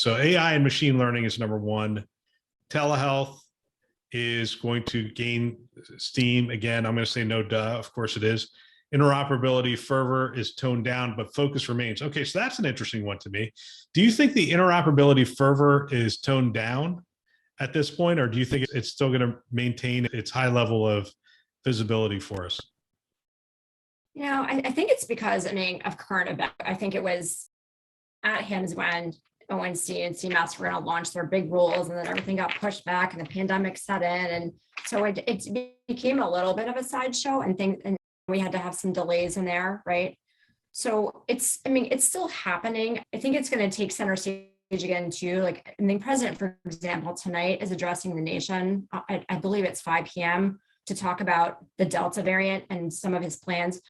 So AI and machine learning is number one. Telehealth is going to gain steam. Again, I'm going to say no duh. Of course it is. Interoperability fervor is toned down, but focus remains. Okay, so that's an interesting one to me. Do you think the interoperability fervor is toned down at this point, or do you think it's still going to maintain its high level of visibility for us? I think it's because, of current event. I think it was at HIMSS when ONC and CMS were going to launch their big rules, and then everything got pushed back and the pandemic set in. And so it became a little bit of a sideshow, and we had to have some delays in there, right? So it's still happening. I think it's going to take center stage again too. Like, the president, for example, tonight is addressing the nation. I believe it's 5 p.m. to talk about the Delta variant and some of his plans.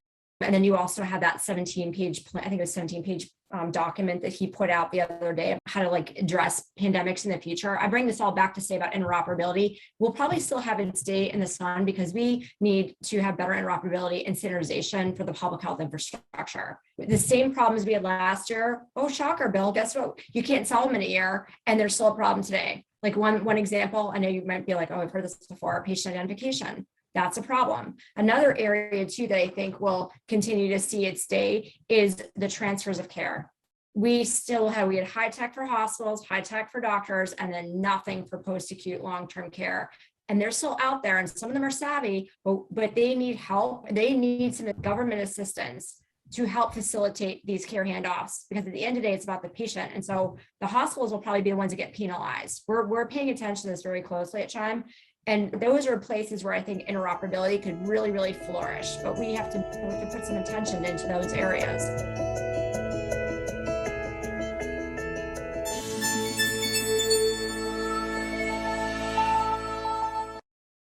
And then you also had that 17-page plan, I think it was 17-page document that he put out the other day, how to address pandemics in the future. I bring this all back to say about interoperability. We'll probably still have it stay in the sun because we need to have better interoperability and standardization for the public health infrastructure. The same problems we had last year. Oh, shocker, Bill, guess what? You can't solve them in a year, and there's still a problem today. Like one example, I know you might be like, oh, I've heard this before, patient identification. That's a problem. Another area too that I think will continue to see it stay is the transfers of care. We had high tech for hospitals, high tech for doctors, and then nothing for post-acute long-term care. And they're still out there, and some of them are savvy, but they need help. They need some government assistance to help facilitate these care handoffs, because at the end of the day, it's about the patient. And so the hospitals will probably be the ones that get penalized. We're paying attention to this very closely at Chime. And those are places where I think interoperability could really, really flourish. But we have to put some attention into those areas.